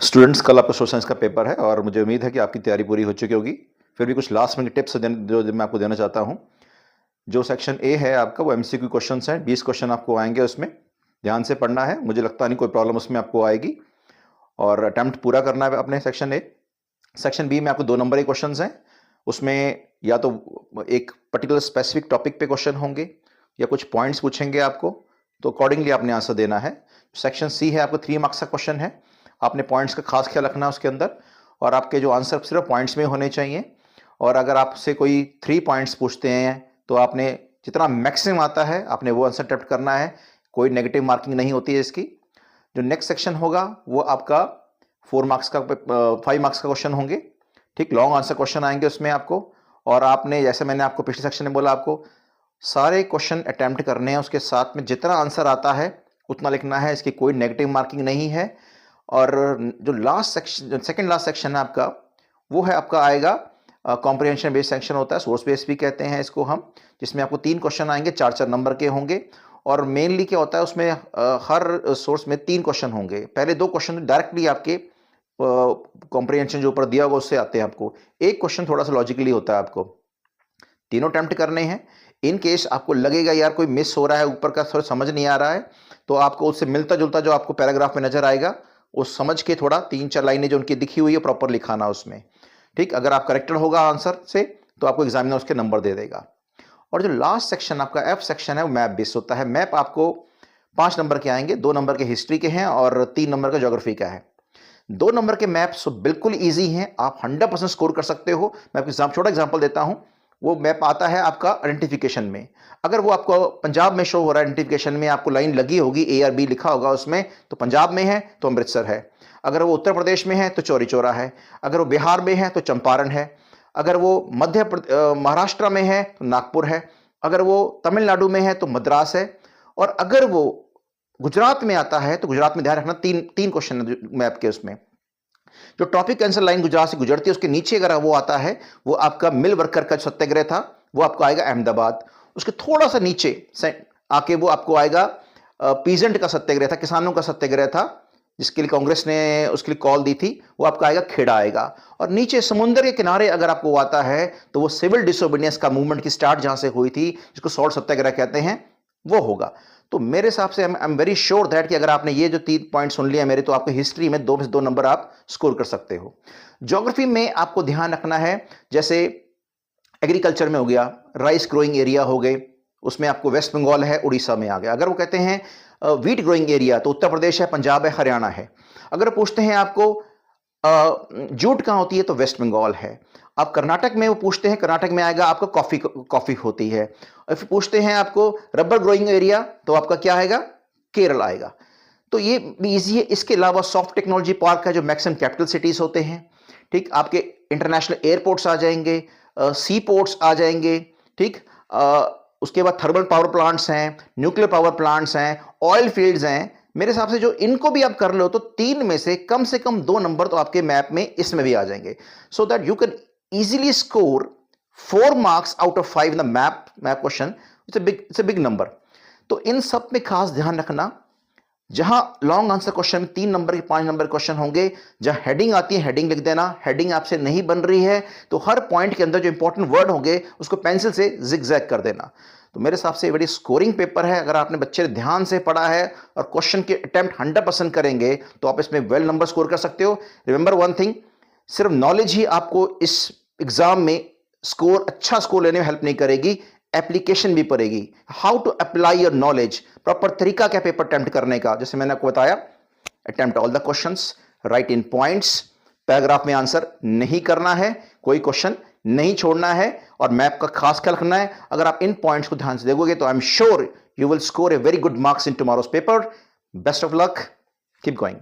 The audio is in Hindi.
स्टूडेंट्स, कल आपका सोशल साइंस का पेपर है और मुझे उम्मीद है कि आपकी तैयारी पूरी हो चुकी होगी। फिर भी कुछ लास्ट मिनट टिप्स जो मैं आपको देना चाहता हूं। जो सेक्शन ए है आपका, वो एमसीक्यू क्वेश्चंस हैं। 20 क्वेश्चन आपको आएंगे, उसमें ध्यान से पढ़ना है। मुझे लगता नहीं कोई प्रॉब्लम उसमें आपको आएगी और अटैम्प्ट पूरा करना है अपने सेक्शन ए। सेक्शन बी में आपको 2 नंबर के क्वेश्चन हैं। उसमें या तो एक पर्टिकुलर स्पेसिफिक टॉपिक पे क्वेश्चन होंगे या कुछ पॉइंट्स पूछेंगे आपको, तो अकॉर्डिंगली आपने आंसर देना है। सेक्शन सी है आपको 3 मार्क्स का क्वेश्चन है। आपने पॉइंट्स का खास ख्याल रखना है उसके अंदर, और आपके जो आंसर सिर्फ पॉइंट्स में होने चाहिए। और अगर आपसे कोई 3 पॉइंट्स पूछते हैं तो आपने जितना मैक्सिमम आता है आपने वो आंसर अटेम्प्ट करना है। कोई नेगेटिव मार्किंग नहीं होती है इसकी। जो नेक्स्ट सेक्शन होगा वो आपका 5 मार्क्स का क्वेश्चन होंगे। ठीक, लॉन्ग आंसर क्वेश्चन आएंगे उसमें आपको। और आपने, जैसे मैंने आपको पिछले सेक्शन में बोला, आपको सारे क्वेश्चन अटेम्प्ट करने हैं। उसके साथ में जितना आंसर आता है उतना लिखना है। इसकी कोई नेगेटिव मार्किंग नहीं है। और जो last section, second last section है आपका, वो है आपका आएगा कॉम्प्रिहेंशन बेस्ड सेक्शन होता है, सोर्स बेस्ड भी कहते हैं इसको हम, जिसमें आपको 3 क्वेश्चन आएंगे, 4-4 नंबर के होंगे। और मेनली क्या होता है उसमें, हर सोर्स में 3 क्वेश्चन होंगे। पहले 2 क्वेश्चन डायरेक्टली आपके कॉम्प्रिहेंशन जो ऊपर दिया होगा उससे आते हैं आपको। एक क्वेश्चन थोड़ा सा लॉजिकली होता है। आपको तीनों अटेम्प्ट करने हैं। इन केस आपको लगेगा यार कोई मिस हो रहा है, ऊपर का थोड़ा समझ नहीं आ रहा है, तो आपको उससे मिलता जुलता जो आपको पैराग्राफ में नजर आएगा वो समझ के थोड़ा 3-4 लाइनें जो उनकी दिखी हुई है प्रॉपर लिखाना उसमें। ठीक, अगर आप करेक्टेड होगा आंसर से तो आपको एग्जामिनर उसके नंबर दे देगा। और जो लास्ट सेक्शन आपका एफ सेक्शन है वो मैप बेस्ड होता है। मैप आपको 5 नंबर के आएंगे, 2 नंबर के हिस्ट्री के हैं और 3 नंबर का ज्योग्राफी का है। 2 नंबर के मैप्स बिल्कुल ईजी हैं, आप 100% स्कोर कर सकते हो। मैं आपको छोटा एग्जाम्पल देता हूं। वो मैप आता है आपका आइडेंटिफिकेशन में। अगर वो आपको पंजाब में शो हो रहा है, आइडेंटिफिकेशन में आपको लाइन लगी होगी, ए और बी लिखा होगा उसमें, तो पंजाब में है तो अमृतसर है। अगर वो उत्तर प्रदेश में है तो चौरी चौरा है। अगर वो बिहार में है तो चंपारण है। अगर वो महाराष्ट्र में है तो नागपुर है। अगर वो तमिलनाडु में है तो मद्रास है। और अगर वो गुजरात में आता है तो गुजरात में ध्यान रखना, 3 क्वेश्चन है मैप के उसमें। जो टॉपिक आंसर लाइन गुजरात से गुजरती है उसके नीचे अगर वो आता है, वो आपका मिल वर्कर का सत्याग्रह था, वो आपको आएगा अहमदाबाद। उसके थोड़ा सा नीचे आके वो आपको आएगा पीजेंट का सत्याग्रह था, किसानों का सत्याग्रह था, जिसके लिए कांग्रेस ने उसके लिए कॉल दी थी, वो आपका आएगा खेड़ा आएगा। और नीचे समुद्र के किनारे अगर आपको आता है तो वो सिविल डिसोबीडियंस का मूवमेंट की स्टार्ट जहां से हुई थी, जिसको सॉल्ट सत्याग्रह कहते हैं, वो होगा। तो मेरे हिसाब से I am very sure that कि अगर आपने ये जो 3 पॉइंट सुन लिया मेरे, तो आपको हिस्ट्री में 2 में से 2 नंबर आप स्कोर कर सकते हो। ज्योग्राफी में आपको ध्यान रखना है, जैसे एग्रीकल्चर में हो गया, राइस ग्रोइंग एरिया हो गए, उसमें आपको वेस्ट बंगाल है, उड़ीसा में आ गया। अगर वो कहते हैं व्हीट ग्रोइंग एरिया, तो उत्तर प्रदेश है, पंजाब है, हरियाणा है। अगर पूछते हैं आपको जूट कहां होती है, तो वेस्ट बंगाल है। अब कर्नाटक में वो पूछते हैं, कर्नाटक में आएगा आपका कॉफी होती है। और फिर पूछते हैं आपको रबर ग्रोइंग एरिया, तो आपका क्या आएगा, केरल आएगा। तो ये भी इजी है। इसके अलावा सॉफ्ट टेक्नोलॉजी पार्क है, जो मैक्सिमम कैपिटल सिटीज होते हैं। ठीक, आपके इंटरनेशनल एयरपोर्ट्स आ जाएंगे, सी पोर्ट्स आ जाएंगे। ठीक, उसके बाद थर्मल पावर प्लांट्स हैं, न्यूक्लियर पावर प्लांट्स हैं, ऑयल फील्ड्स हैं। मेरे हिसाब से जो इनको भी आप कर लो तो 3 में से कम 2 नंबर तो आपके मैप में इसमें भी आ जाएंगे, so that you can easily score 4 marks out of 5 in the map question. It's a big number. तो इन सब में खास ध्यान रखना। जहां लॉन्ग आंसर क्वेश्चन में 3 नंबर के 5 नंबर क्वेश्चन होंगे, जहां हेडिंग आती है हेडिंग लिख देना। हेडिंग आपसे नहीं बन रही है तो हर पॉइंट के अंदर जो इंपॉर्टेंट वर्ड होंगे उसको पेंसिल से जिगजैग कर देना। तो मेरे हिसाब से बड़ी स्कोरिंग पेपर है। अगर आपने बच्चे ध्यान से पढ़ा है और क्वेश्चन के अटेम्प्ट 100% करेंगे तो आप इसमें वेल नंबर स्कोर कर सकते हो। रिमेंबर वन थिंग, सिर्फ नॉलेज ही आपको इस एग्जाम में अच्छा स्कोर लेने में हेल्प नहीं करेगी, एप्लीकेशन भी पड़ेगी। How to apply your knowledge, proper तरीका क्या पेपर अटेम्प्ट करने का, जैसे मैंने आपको बताया, attempt all the questions, right in points, paragraph में आंसर नहीं करना है, कोई क्वेश्चन नहीं छोड़ना है, और मैप का खास ख्याल रखना है। अगर आप इन पॉइंट्स को ध्यान से देखोगे तो I am sure you will score a very good marks in tomorrow's paper. Best of luck, keep going.